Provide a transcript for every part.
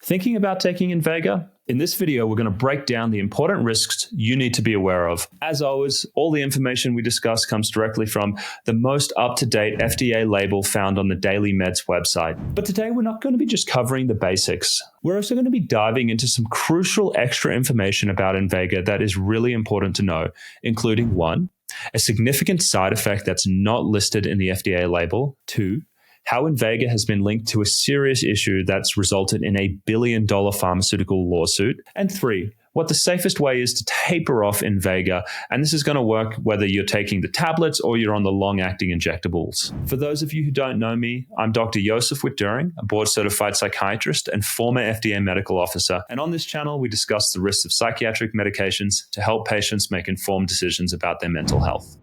Thinking about taking Invega? In this video, we're going to break down the important risks you need to be aware of. As always, all the information we discuss comes directly from the most up-to-date FDA label found on the DailyMed's website. But today, we're not going to be just covering the basics. We're also going to be diving into some crucial extra information about Invega that is really important to know, including 1, a significant side effect that's not listed in the FDA label, 2, how Invega has been linked to a serious issue that's resulted in a billion-dollar pharmaceutical lawsuit, and 3, what the safest way is to taper off Invega, and this is going to work whether you're taking the tablets or you're on the long-acting injectables. For those of you who don't know me, I'm Dr. Josef Witt-Doerring, a board-certified psychiatrist and former FDA medical officer, and on this channel we discuss the risks of psychiatric medications to help patients make informed decisions about their mental health.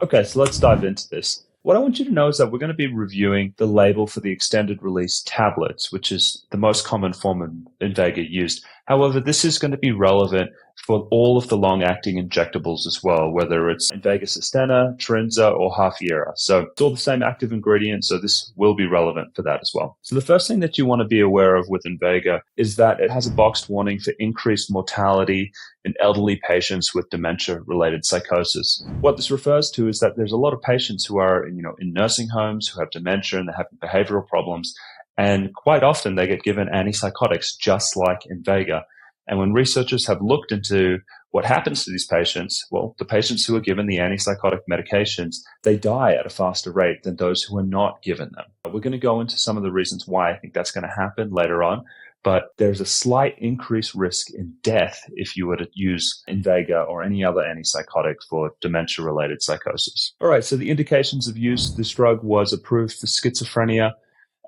Okay, so let's dive into this. What I want you to know is that we're going to be reviewing the label for the extended release tablets, which is the most common form of Invega used. However, this is going to be relevant for all of the long-acting injectables as well, whether it's Invega Sustenna, Trinza, or Halfyeara. So it's all the same active ingredient, so this will be relevant for that as well. So the first thing that you want to be aware of with Invega is that it has a boxed warning for increased mortality in elderly patients with dementia-related psychosis. What this refers to is that there's a lot of patients who are in nursing homes who have dementia and they have behavioral problems, and quite often they get given antipsychotics just like Invega. And when researchers have looked into what happens to these patients, well, the patients who are given the antipsychotic medications, they die at a faster rate than those who are not given them. We're going to go into some of the reasons why I think that's going to happen later on, but there's a slight increased risk in death if you were to use Invega or any other antipsychotic for dementia-related psychosis. All right, so the indications of use, this drug was approved for schizophrenia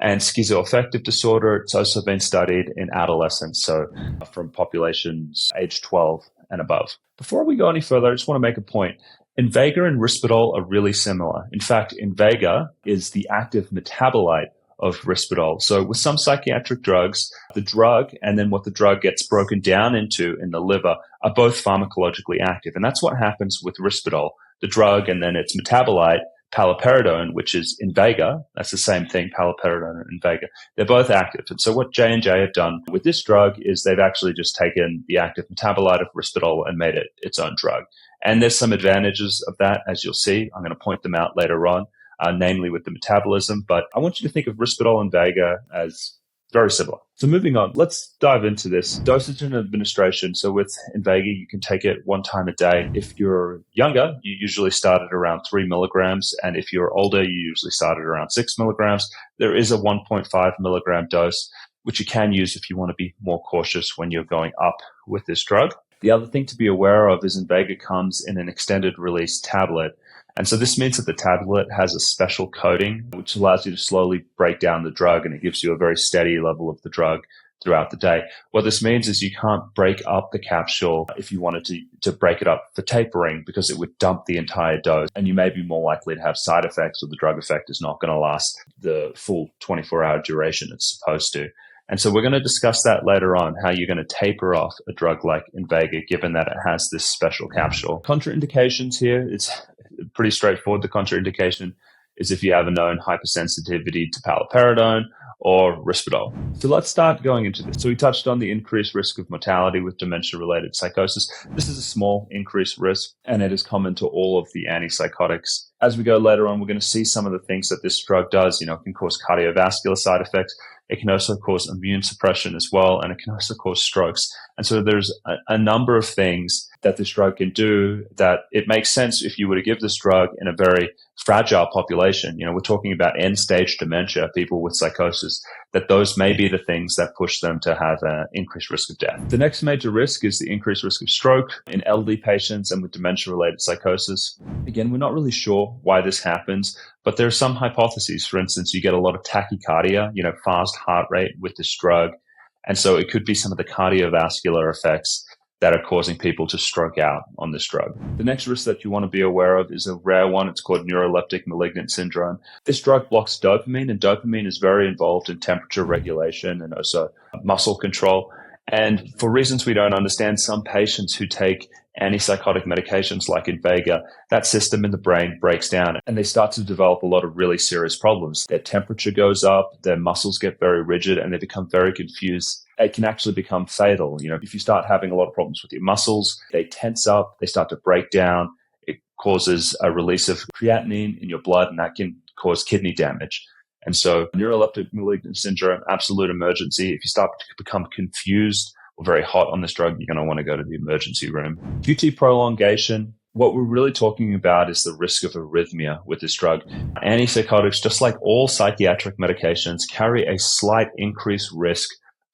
and schizoaffective disorder. It's also been studied in adolescents, so from populations age 12 and above. Before we go any further, I just want to make a point. Invega and Risperdal are really similar. In fact, Invega is the active metabolite of Risperdal. So with some psychiatric drugs, the drug and then what the drug gets broken down into in the liver are both pharmacologically active. And that's what happens with Risperdal, the drug and then its metabolite, Paliperidone, which is Invega. That's the same thing, Paliperidone and Invega. They're both active. And so what J&J have done with this drug is they've actually just taken the active metabolite of Risperdal and made it its own drug. And there's some advantages of that, as you'll see. I'm going to point them out later on, namely with the metabolism. But I want you to think of Risperdal and Invega as very similar. So moving on, let's dive into this. Dosage and administration. So with Invega, you can take it 1 time a day. If you're younger, you usually start at around 3 milligrams. And if you're older, you usually start at around 6 milligrams. There is a 1.5 milligram dose, which you can use if you want to be more cautious when you're going up with this drug. The other thing to be aware of is Invega comes in an extended release tablet. And so this means that the tablet has a special coating, which allows you to slowly break down the drug, and it gives you a very steady level of the drug throughout the day. What this means is you can't break up the capsule if you wanted to break it up for tapering, because it would dump the entire dose, and you may be more likely to have side effects, or the drug effect is not going to last the full 24-hour duration it's supposed to. And so we're going to discuss that later on, how you're going to taper off a drug like Invega, given that it has this special capsule. Contraindications here, it's pretty straightforward. The contraindication is if you have a known hypersensitivity to paliperidone or Risperdal. So let's start going into this. So we touched on the increased risk of mortality with dementia-related psychosis. This is a small increased risk, and it is common to all of the antipsychotics. As we go later on, we're going to see some of the things that this drug does. It can cause cardiovascular side effects. It can also cause immune suppression as well, and it can also cause strokes. And so there's a number of things that this drug can do that it makes sense if you were to give this drug in a very fragile population. We're talking about end-stage dementia, people with psychosis, that those may be the things that push them to have an increased risk of death. The next major risk is the increased risk of stroke in elderly patients and with dementia-related psychosis. Again, we're not really sure why this happens, but there are some hypotheses. For instance, you get a lot of tachycardia, fast heart rate with this drug. And so it could be some of the cardiovascular effects that are causing people to stroke out on this drug. The next risk that you want to be aware of is a rare one. It's called neuroleptic malignant syndrome. This drug blocks dopamine, and dopamine is very involved in temperature regulation and also muscle control. And for reasons we don't understand, some patients who take antipsychotic medications like Invega, that system in the brain breaks down and they start to develop a lot of really serious problems. Their temperature goes up, their muscles get very rigid, and they become very confused. It can actually become fatal. If you start having a lot of problems with your muscles, they tense up, they start to break down. It causes a release of creatinine in your blood, and that can cause kidney damage. And so neuroleptic malignant syndrome, absolute emergency. If you start to become confused or very hot on this drug, you're going to want to go to the emergency room. QT prolongation, what we're really talking about is the risk of arrhythmia with this drug. Antipsychotics, just like all psychiatric medications, carry a slight increased risk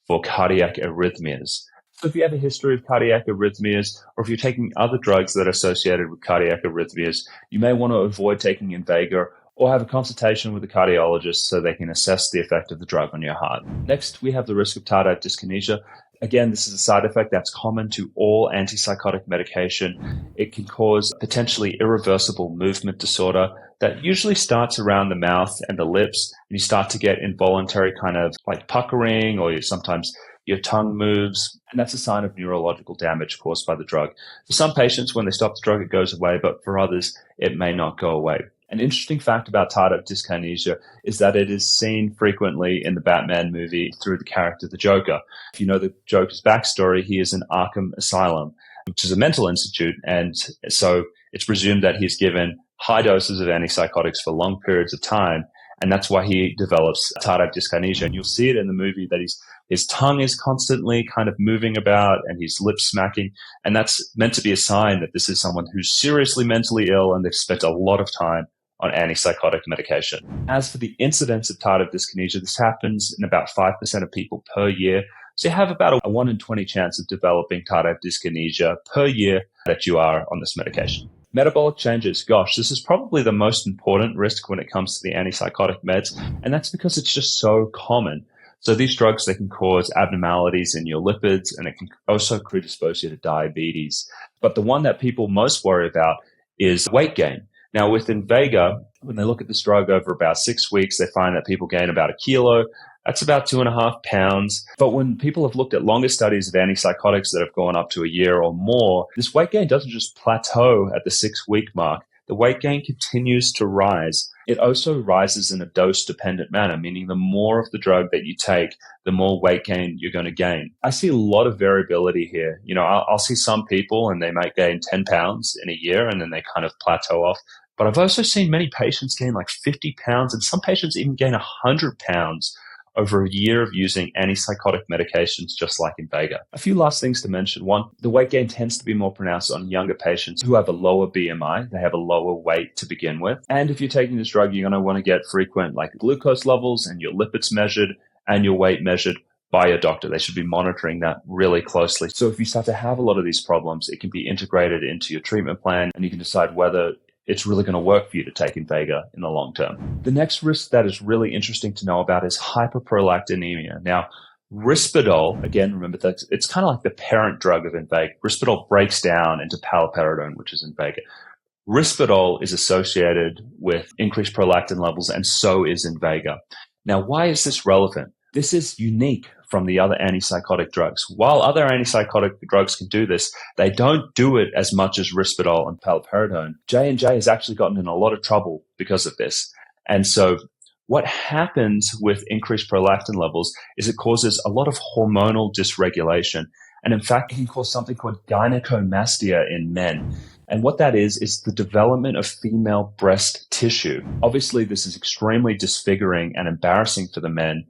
for cardiac arrhythmias. So if you have a history of cardiac arrhythmias, or if you're taking other drugs that are associated with cardiac arrhythmias, you may want to avoid taking Invega or have a consultation with a cardiologist so they can assess the effect of the drug on your heart. Next, we have the risk of tardive dyskinesia. Again, this is a side effect that's common to all antipsychotic medication. It can cause potentially irreversible movement disorder that usually starts around the mouth and the lips, and you start to get involuntary kind of like puckering, or sometimes your tongue moves, and that's a sign of neurological damage caused by the drug. For some patients, when they stop the drug, it goes away, but for others, it may not go away. An interesting fact about tardive dyskinesia is that it is seen frequently in the Batman movie through the character the Joker. If you know the Joker's backstory, he is in Arkham Asylum, which is a mental institute, and so it's presumed that he's given high doses of antipsychotics for long periods of time, and that's why he develops tardive dyskinesia. And you'll see it in the movie that his tongue is constantly kind of moving about and his lips smacking, and that's meant to be a sign that this is someone who's seriously mentally ill and they've spent a lot of time on antipsychotic medication. As for the incidence of tardive dyskinesia, this happens in about 5% of people per year. So you have about a 1 in 20 chance of developing tardive dyskinesia per year that you are on this medication. Metabolic changes. Gosh, this is probably the most important risk when it comes to the antipsychotic meds, and that's because it's just so common. So these drugs, they can cause abnormalities in your lipids, and it can also predispose you to diabetes. But the one that people most worry about is weight gain. Now, with Invega, when they look at this drug over about 6 weeks, they find that people gain about 1 kilo. That's about 2.5 pounds. But when people have looked at longer studies of antipsychotics that have gone up to a year or more, this weight gain doesn't just plateau at the 6-week mark. The weight gain continues to rise. It also rises in a dose-dependent manner, meaning the more of the drug that you take, the more weight gain you're going to gain. I see a lot of variability here. I'll see some people and they might gain 10 pounds in a year and then they kind of plateau off. But I've also seen many patients gain like 50 pounds, and some patients even gain 100 pounds over a year of using antipsychotic medications just like Invega. A few last things to mention. One, the weight gain tends to be more pronounced on younger patients who have a lower BMI. They have a lower weight to begin with. And if you're taking this drug, you're going to want to get frequent like glucose levels and your lipids measured and your weight measured by your doctor. They should be monitoring that really closely. So if you start to have a lot of these problems, it can be integrated into your treatment plan, and you can decide whether it's really going to work for you to take Invega in the long term. The next risk that is really interesting to know about is hyperprolactinemia. Now, Risperdal, again, remember that it's kind of like the parent drug of Invega. Risperdal breaks down into Paliperidone, which is Invega. Risperdal is associated with increased prolactin levels, and so is Invega. Now, why is this relevant? This is unique from the other antipsychotic drugs. While other antipsychotic drugs can do this, they don't do it as much as Risperdal and Paliperidone. J&J has actually gotten in a lot of trouble because of this. And so what happens with increased prolactin levels is it causes a lot of hormonal dysregulation. And in fact, it can cause something called gynecomastia in men. And what that is the development of female breast tissue. Obviously, this is extremely disfiguring and embarrassing for the men.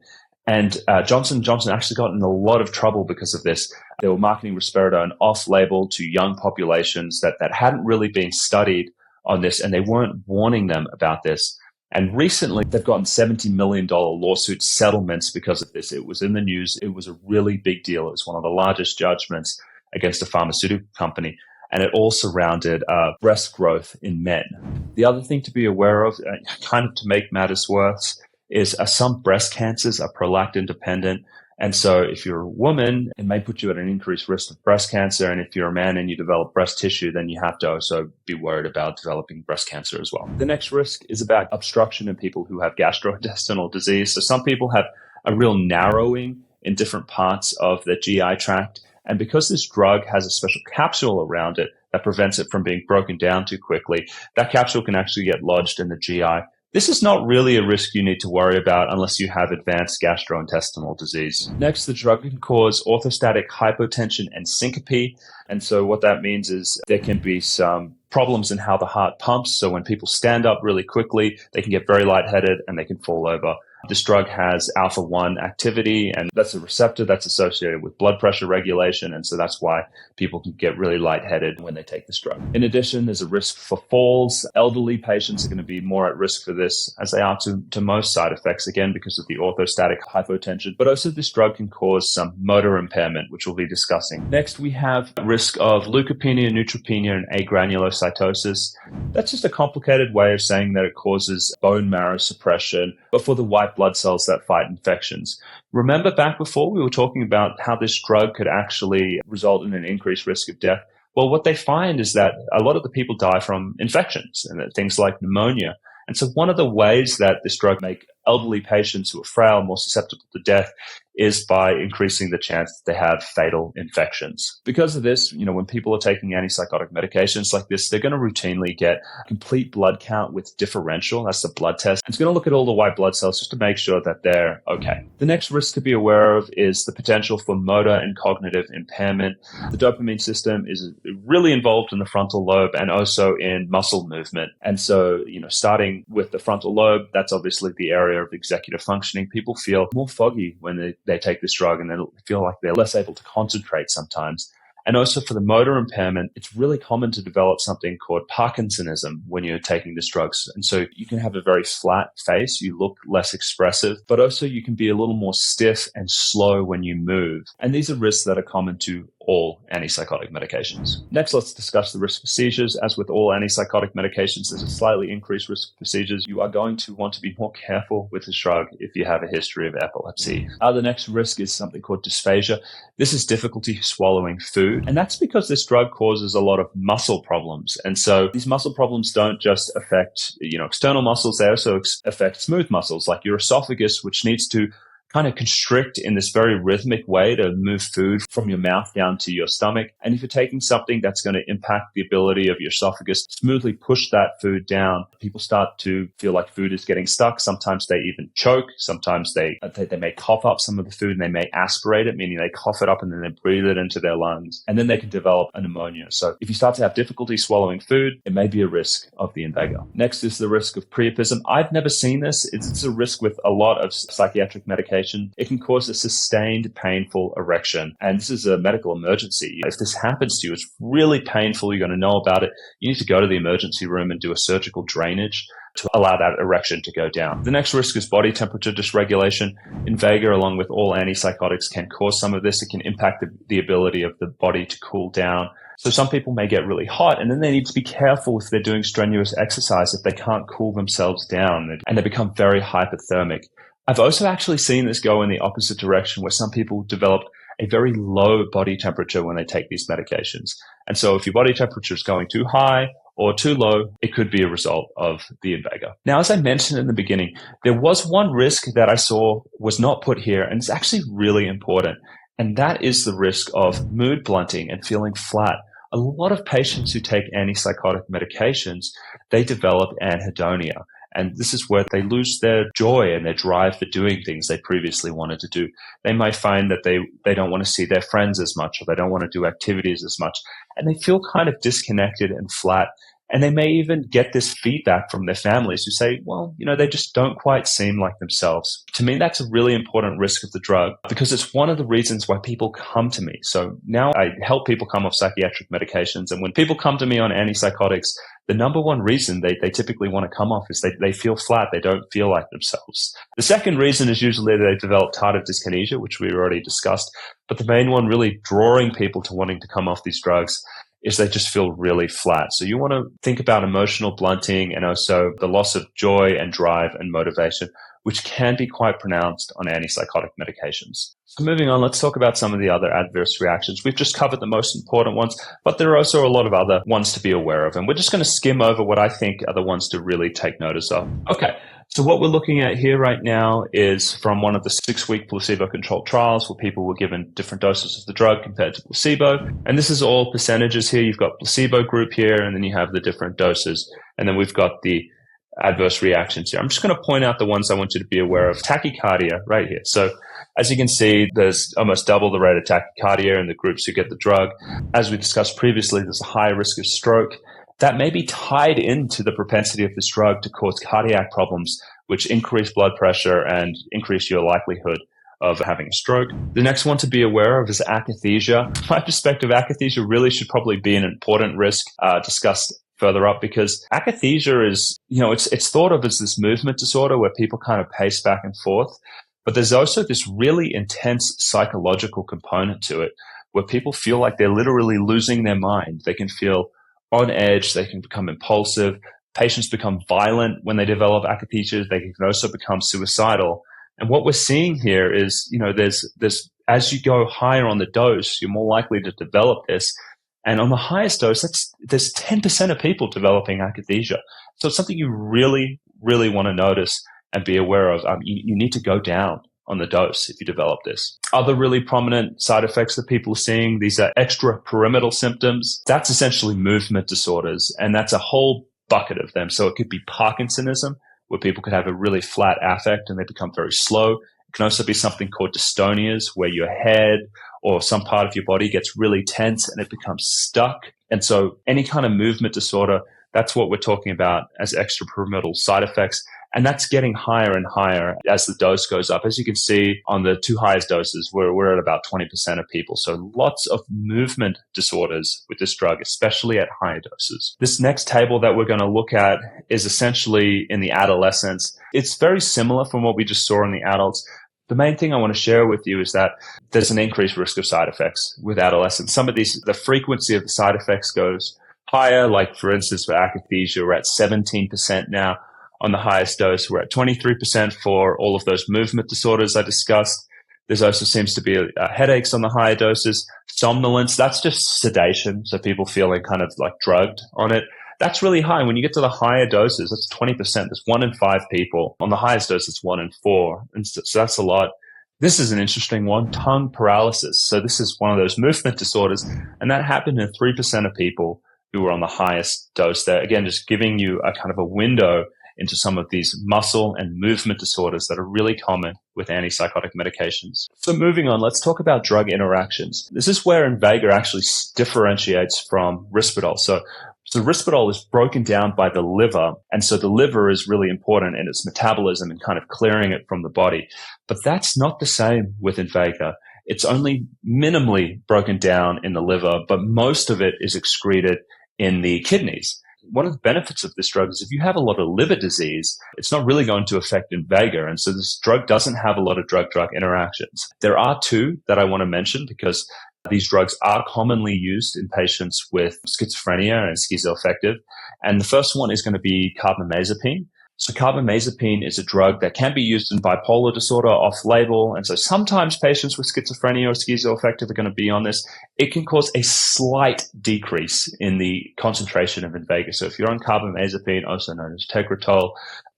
And Johnson & Johnson actually got in a lot of trouble because of this. They were marketing risperidone off-label to young populations that hadn't really been studied on this, and they weren't warning them about this. And recently, they've gotten $70 million lawsuit settlements because of this. It was in the news. It was a really big deal. It was one of the largest judgments against a pharmaceutical company, and it all surrounded breast growth in men. The other thing to be aware of, kind of to make matters worse, is some breast cancers are prolactin dependent. And so if you're a woman, it may put you at an increased risk of breast cancer. And if you're a man and you develop breast tissue, then you have to also be worried about developing breast cancer as well. The next risk is about obstruction in people who have gastrointestinal disease. So some people have a real narrowing in different parts of the GI tract. And because this drug has a special capsule around it that prevents it from being broken down too quickly, that capsule can actually get lodged in the GI. This is not really a risk you need to worry about unless you have advanced gastrointestinal disease. Next, the drug can cause orthostatic hypotension and syncope. And so what that means is there can be some problems in how the heart pumps. So when people stand up really quickly, they can get very lightheaded and they can fall over. This drug has alpha-1 activity, and that's a receptor that's associated with blood pressure regulation. And so that's why people can get really lightheaded when they take this drug. In addition, there's a risk for falls. Elderly patients are going to be more at risk for this, as they are to most side effects, again, because of the orthostatic hypotension. But also this drug can cause some motor impairment, which we'll be discussing. Next, we have risk of leukopenia, neutropenia, and agranulocytosis. That's just a complicated way of saying that it causes bone marrow suppression, but for the white blood cells that fight infections. Remember back before we were talking about how this drug could actually result in an increased risk of death? Well, what they find is that a lot of the people die from infections and things like pneumonia. And so one of the ways that this drug make elderly patients who are frail more susceptible to death is by increasing the chance that they have fatal infections. Because of this, when people are taking antipsychotic medications like this, they're going to routinely get complete blood count with differential. That's the blood test. And it's going to look at all the white blood cells just to make sure that they're okay. The next risk to be aware of is the potential for motor and cognitive impairment. The dopamine system is really involved in the frontal lobe and also in muscle movement. And so, starting with the frontal lobe, that's obviously the area of executive functioning. People feel more foggy when they take this drug, and they feel like they're less able to concentrate sometimes. And also for the motor impairment, it's really common to develop something called Parkinsonism when you're taking these drugs. And so you can have a very flat face, you look less expressive, but also you can be a little more stiff and slow when you move. And these are risks that are common to all antipsychotic medications. Next, let's discuss the risk for seizures. As with all antipsychotic medications, there's a slightly increased risk for seizures. You are going to want to be more careful with this drug if you have a history of epilepsy. The next risk is something called dysphagia. This is difficulty swallowing food, and that's because this drug causes a lot of muscle problems. And so these muscle problems don't just affect, external muscles, they also affect smooth muscles like your esophagus, which needs to kind of constrict in this very rhythmic way to move food from your mouth down to your stomach. And if you're taking something that's going to impact the ability of your esophagus to smoothly push that food down, people start to feel like food is getting stuck. Sometimes they even choke. Sometimes they may cough up some of the food, and they may aspirate it, meaning they cough it up and then they breathe it into their lungs. And then they can develop a pneumonia. So if you start to have difficulty swallowing food, it may be a risk of the Invega. Next is the risk of priapism. I've never seen this. It's a risk with a lot of psychiatric medication. It can cause a sustained painful erection. And this is a medical emergency. If this happens to you, it's really painful. You're going to know about it. You need to go to the emergency room and do a surgical drainage to allow that erection to go down. The next risk is body temperature dysregulation. Invega, along with all antipsychotics, can cause some of this. It can impact the ability of the body to cool down. So some people may get really hot, and then they need to be careful if they're doing strenuous exercise if they can't cool themselves down, and they become very hypothermic. I've also actually seen this go in the opposite direction, where some people develop a very low body temperature when they take these medications. And so if your body temperature is going too high or too low, it could be a result of the Invega. Now, as I mentioned in the beginning, there was one risk that I saw was not put here, and it's actually really important. And that is the risk of mood blunting and feeling flat. A lot of patients who take antipsychotic medications, they develop anhedonia. And this is where they lose their joy and their drive for doing things they previously wanted to do. They might find that they don't want to see their friends as much, or they don't want to do activities as much. And they feel kind of disconnected and flat. And they may even get this feedback from their families who say, well, they just don't quite seem like themselves. To me, that's a really important risk of the drug, because it's one of the reasons why people come to me. So now I help people come off psychiatric medications. And when people come to me on antipsychotics, the number one reason they typically want to come off is they feel flat. They don't feel like themselves. The second reason is usually they develop tardive dyskinesia, which we already discussed. But the main one really drawing people to wanting to come off these drugs is they just feel really flat. So you want to think about emotional blunting and also the loss of joy and drive and motivation, which can be quite pronounced on antipsychotic medications. So moving on, let's talk about some of the other adverse reactions. We've just covered the most important ones, but there are also a lot of other ones to be aware of. And we're just going to skim over what I think are the ones to really take notice of. Okay. So what we're looking at here right now is from one of the 6-week placebo-controlled trials where people were given different doses of the drug compared to placebo. And this is all percentages here. You've got placebo group here, and then you have the different doses. And then we've got the adverse reactions here. I'm just going to point out the ones I want you to be aware of. Tachycardia right here. So as you can see, there's almost double the rate of tachycardia in the groups who get the drug. As we discussed previously, there's a high risk of stroke. That may be tied into the propensity of this drug to cause cardiac problems, which increase blood pressure and increase your likelihood of having a stroke. The next one to be aware of is akathisia. From my perspective, akathisia really should probably be an important risk discussed further up, because akathisia is, it's thought of as this movement disorder where people kind of pace back and forth. But there's also this really intense psychological component to it where people feel like they're literally losing their mind. They can feel on edge, they can become impulsive. Patients become violent when they develop akathisia. They can also become suicidal. And what we're seeing here is, there's as you go higher on the dose, you're more likely to develop this. And on the highest dose, there's 10% of people developing akathisia. So it's something you really, really want to notice and be aware of. You need to go down on the dose if you develop this. Other really prominent side effects that people are seeing, these are extrapyramidal symptoms. That's essentially movement disorders, and that's a whole bucket of them. So it could be Parkinsonism, where people could have a really flat affect and they become very slow. It can also be something called dystonias, where your head or some part of your body gets really tense and it becomes stuck. And so any kind of movement disorder, that's what we're talking about as extrapyramidal side effects. And that's getting higher and higher as the dose goes up. As you can see on the 2 highest doses, we're at about 20% of people. So lots of movement disorders with this drug, especially at higher doses. This next table that we're going to look at is essentially in the adolescents. It's very similar from what we just saw in the adults. The main thing I want to share with you is that there's an increased risk of side effects with adolescents. Some of these, the frequency of the side effects goes higher. Like for instance, for akathisia, we're at 17% now. On the highest dose, we're at 23% for all of those movement disorders I discussed. There also seems to be headaches on the higher doses. Somnolence, that's just sedation, so people feeling kind of like drugged on it. That's really high. When you get to the higher doses, that's 20%. That's 1 in 5 people. On the highest dose, it's 1 in 4. And so that's a lot. This is an interesting one, tongue paralysis. So this is one of those movement disorders, and that happened in 3% of people who were on the highest dose there. Again, just giving you a kind of a window into some of these muscle and movement disorders that are really common with antipsychotic medications. So moving on, let's talk about drug interactions. This is where Invega actually differentiates from Risperdal. So Risperdal is broken down by the liver, and so the liver is really important in its metabolism and kind of clearing it from the body. But that's not the same with Invega. It's only minimally broken down in the liver, but most of it is excreted in the kidneys. One of the benefits of this drug is if you have a lot of liver disease, it's not really going to affect Invega. And so this drug doesn't have a lot of drug-drug interactions. There are 2 that I want to mention because these drugs are commonly used in patients with schizophrenia and schizoaffective. And the first one is going to be carbamazepine. So carbamazepine is a drug that can be used in bipolar disorder off-label. And so sometimes patients with schizophrenia or schizoaffective are going to be on this. It can cause a slight decrease in the concentration of Invega. So if you're on carbamazepine, also known as Tegretol,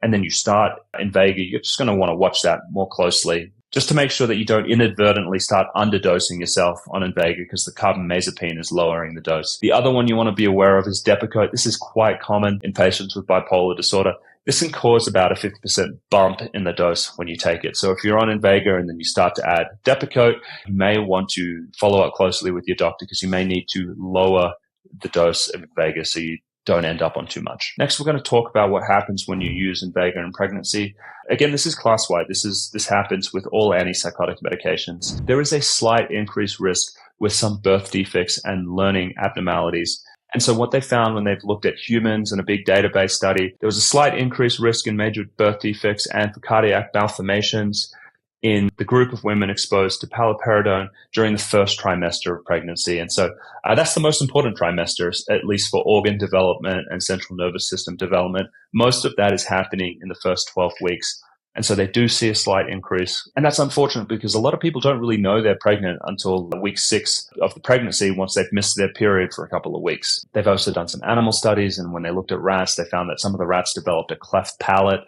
and then you start Invega, you're just going to want to watch that more closely, just to make sure that you don't inadvertently start underdosing yourself on Invega, because the carbamazepine is lowering the dose. The other one you want to be aware of is Depakote. This is quite common in patients with bipolar disorder. This can cause about a 50% bump in the dose when you take it. So if you're on Invega and then you start to add Depakote, you may want to follow up closely with your doctor because you may need to lower the dose of Invega so you don't end up on too much. Next, we're going to talk about what happens when you use Invega in pregnancy. Again, this is class-wide. This happens with all antipsychotic medications. There is a slight increased risk with some birth defects and learning abnormalities. And so what they found when they've looked at humans in a big database study, there was a slight increased risk in major birth defects and for cardiac malformations in the group of women exposed to paliperidone during the first trimester of pregnancy. And so that's the most important trimester, at least for organ development and central nervous system development. Most of that is happening in the first 12 weeks. And so they do see a slight increase. And that's unfortunate because a lot of people don't really know they're pregnant until week 6 of the pregnancy once they've missed their period for a couple of weeks. They've also done some animal studies, and when they looked at rats, they found that some of the rats developed a cleft palate.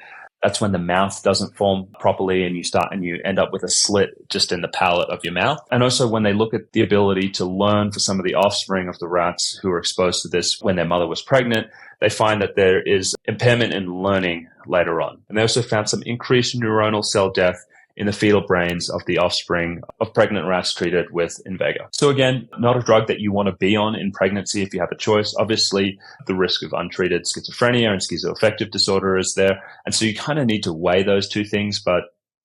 That's when the mouth doesn't form properly and you end up with a slit just in the palate of your mouth. And also when they look at the ability to learn for some of the offspring of the rats who were exposed to this when their mother was pregnant, they find that there is impairment in learning later on. And they also found some increased neuronal cell death in the fetal brains of the offspring of pregnant rats treated with Invega. So again, not a drug that you want to be on in pregnancy if you have a choice. Obviously, the risk of untreated schizophrenia and schizoaffective disorder is there. And so you kind of need to weigh those two things, but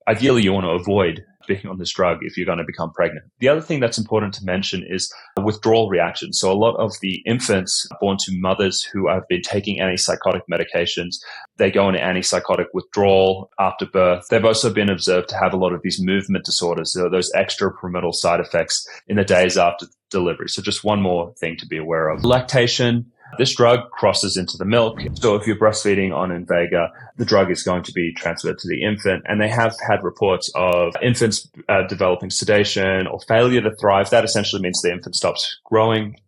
ideally you want to avoid being on this drug if you're going to become pregnant. The other thing that's important to mention is withdrawal reactions. So a lot of the infants born to mothers who have been taking antipsychotic medications, they go into antipsychotic withdrawal after birth. They've also been observed to have a lot of these movement disorders, so those extrapyramidal side effects in the days after delivery. So just one more thing to be aware of. Lactation. This drug crosses into the milk. So if you're breastfeeding on Invega, the drug is going to be transferred to the infant. And they have had reports of infants developing sedation or failure to thrive. That essentially means the infant stops growing,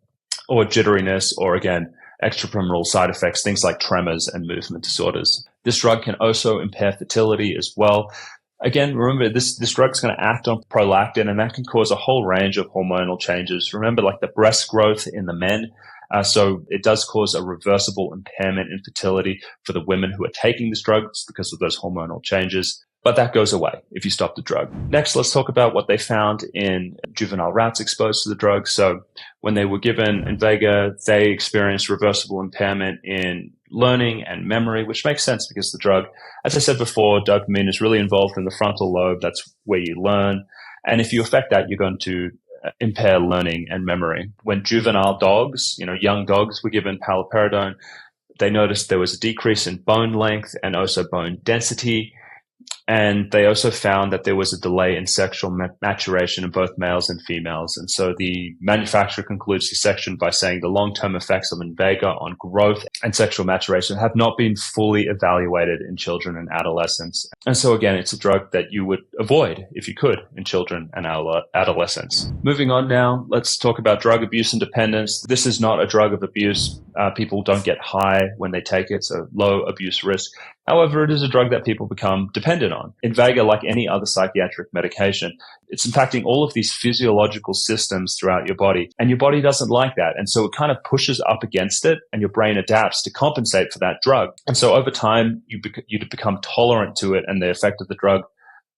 or jitteriness, or again, extrapyramidal side effects, things like tremors and movement disorders. This drug can also impair fertility as well. Again, remember, this drug is going to act on prolactin, and that can cause a whole range of hormonal changes. Remember, like the breast growth in the men. So it does cause a reversible impairment in fertility for the women who are taking this drug because of those hormonal changes. But that goes away if you stop the drug. Next, let's talk about what they found in juvenile rats exposed to the drug. So when they were given Invega, they experienced reversible impairment in learning and memory, which makes sense because the drug, as I said before, dopamine is really involved in the frontal lobe. That's where you learn. And if you affect that, you're going to impair learning and memory. When juvenile dogs, young dogs were given Paliperidone, they noticed there was a decrease in bone length and also bone density. And they also found that there was a delay in sexual maturation in both males and females. And so the manufacturer concludes the section by saying the long-term effects of Invega on growth and sexual maturation have not been fully evaluated in children and adolescents. And so again, it's a drug that you would avoid if you could in children and adolescents. Moving on now, let's talk about drug abuse and dependence. This is not a drug of abuse. People don't get high when they take it, so low abuse risk. However, it is a drug that people become dependent on. Invega, like any other psychiatric medication, it's impacting all of these physiological systems throughout your body, and your body doesn't like that. And so it kind of pushes up against it, and your brain adapts to compensate for that drug. And so over time, you become tolerant to it, and the effect of the drug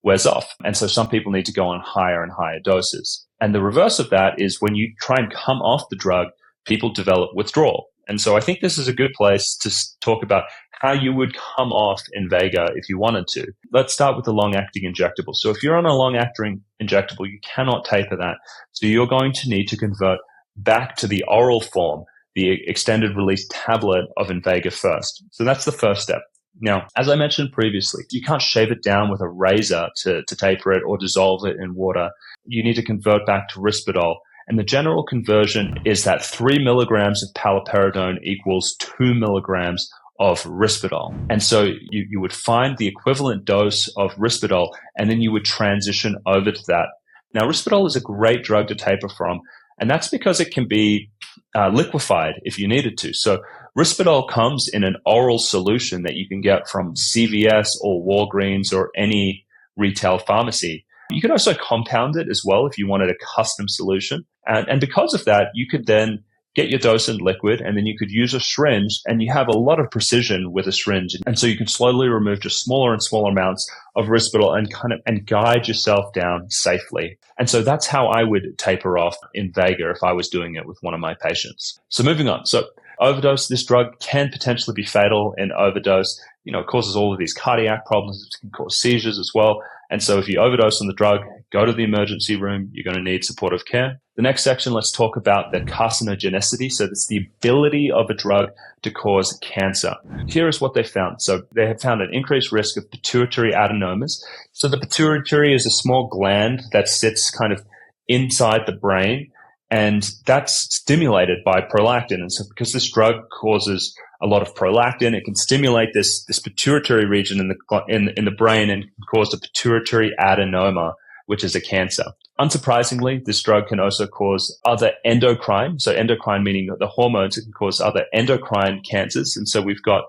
wears off. And so some people need to go on higher and higher doses. And the reverse of that is when you try and come off the drug, people develop withdrawal. And so I think this is a good place to talk about how you would come off Invega if you wanted to. Let's start with the long-acting injectable. So if you're on a long-acting injectable, you cannot taper that. So you're going to need to convert back to the oral form, the extended release tablet of Invega first. So that's the first step. Now, as I mentioned previously, you can't shave it down with a razor to taper it or dissolve it in water. You need to convert back to Risperdal. And the general conversion is that 3 milligrams of paliperidone equals 2 milligrams of Risperdal. And so you would find the equivalent dose of Risperdal, and then you would transition over to that. Now, Risperdal is a great drug to taper from, and that's because it can be liquefied if you needed to. So Risperdal comes in an oral solution that you can get from CVS or Walgreens or any retail pharmacy. You could also compound it as well if you wanted a custom solution. And because of that, you could then get your dose in liquid, and then you could use a syringe, and you have a lot of precision with a syringe. And so you can slowly remove just smaller and smaller amounts of Risperdal and guide yourself down safely. And so that's how I would taper off Invega if I was doing it with one of my patients. So moving on. So overdose, this drug can potentially be fatal in overdose. It causes all of these cardiac problems. It can cause seizures as well. And so if you overdose on the drug, go to the emergency room. You're going to need supportive care. The next section, let's talk about the carcinogenicity. So that's the ability of a drug to cause cancer. Here is what they found. So they have found an increased risk of pituitary adenomas. So the pituitary is a small gland that sits kind of inside the brain, and that's stimulated by prolactin. And so because this drug causes a lot of prolactin, it can stimulate this pituitary region in the brain and cause a pituitary adenoma, which is a cancer. Unsurprisingly, this drug can also cause other endocrine, so endocrine meaning the hormones, it can cause other endocrine cancers. And so we've got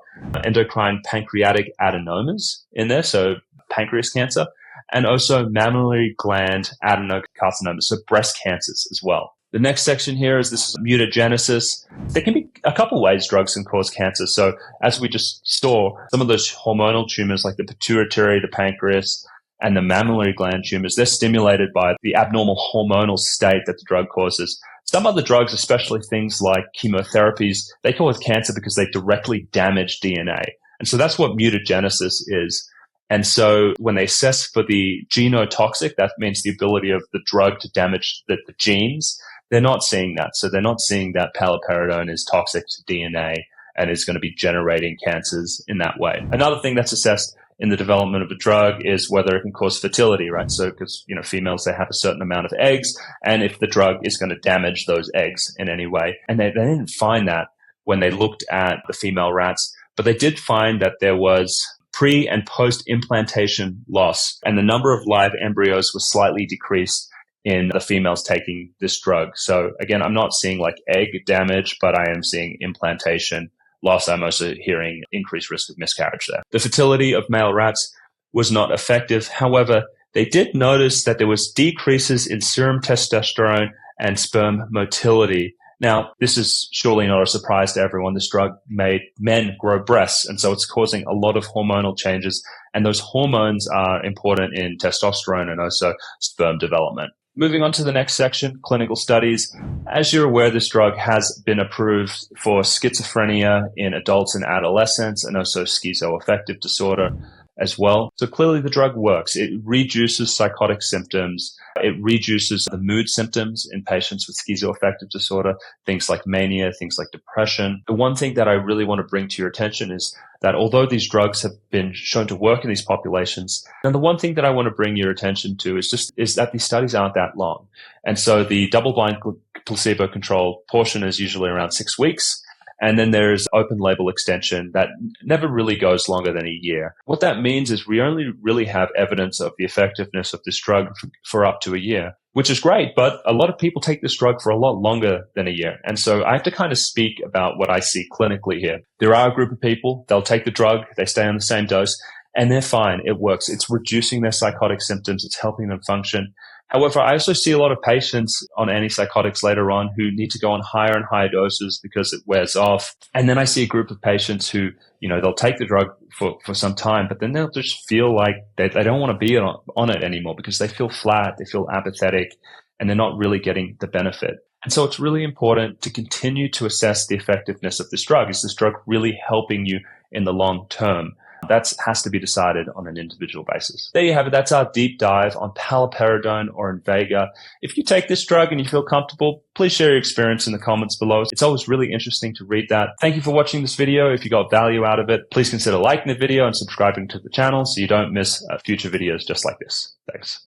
endocrine pancreatic adenomas in there, so pancreas cancer, and also mammary gland adenocarcinoma, so breast cancers as well. The next section here is this is mutagenesis. There can be a couple ways drugs can cause cancer. So as we just saw, some of those hormonal tumors like the pituitary, the pancreas, and the mammary gland tumors, they're stimulated by the abnormal hormonal state that the drug causes. Some other drugs, especially things like chemotherapies, they cause cancer because they directly damage DNA. And so that's what mutagenesis is. And so when they assess for the genotoxic, that means the ability of the drug to damage the genes, they're not seeing that. So they're not seeing that paliperidone is toxic to DNA and is going to be generating cancers in that way. Another thing that's assessed in the development of a drug is whether it can cause fertility, right? So because, females, they have a certain amount of eggs, and if the drug is going to damage those eggs in any way. And they didn't find that when they looked at the female rats, but they did find that there was pre and post implantation loss, and the number of live embryos was slightly decreased in the females taking this drug. So again, I'm not seeing like egg damage, but I am seeing implantation loss. I'm also hearing increased risk of miscarriage there. The fertility of male rats was not effective. However, they did notice that there was decreases in serum testosterone and sperm motility. Now, this is surely not a surprise to everyone. This drug made men grow breasts, and so it's causing a lot of hormonal changes, and those hormones are important in testosterone and also sperm development. Moving on to the next section, clinical studies. As you're aware, this drug has been approved for schizophrenia in adults and adolescents, and also schizoaffective disorder as well. So clearly the drug works. It reduces psychotic symptoms. It reduces the mood symptoms in patients with schizoaffective disorder, things like mania, things like depression. The one thing that I really want to bring to your attention is that although these drugs have been shown to work in these populations, and the one thing that I want to bring your attention to is that these studies aren't that long. And so the double-blind placebo-controlled portion is usually around 6 weeks. And then there's open label extension that never really goes longer than a year. What that means is we only really have evidence of the effectiveness of this drug for up to a year, which is great, but a lot of people take this drug for a lot longer than a year. And so I have to kind of speak about what I see clinically here. There are a group of people, they'll take the drug, they stay on the same dose, and they're fine. It works. It's reducing their psychotic symptoms. It's helping them function. However, I also see a lot of patients on antipsychotics later on who need to go on higher and higher doses because it wears off. And then I see a group of patients who, they'll take the drug for some time, but then they'll just feel like they don't want to be on it anymore because they feel flat, they feel apathetic, and they're not really getting the benefit. And so it's really important to continue to assess the effectiveness of this drug. Is this drug really helping you in the long term? That has to be decided on an individual basis. There you have it. That's our deep dive on paliperidone or Invega. If you take this drug and you feel comfortable, please share your experience in the comments below. It's always really interesting to read that. Thank you for watching this video. If you got value out of it, please consider liking the video and subscribing to the channel so you don't miss future videos just like this. Thanks.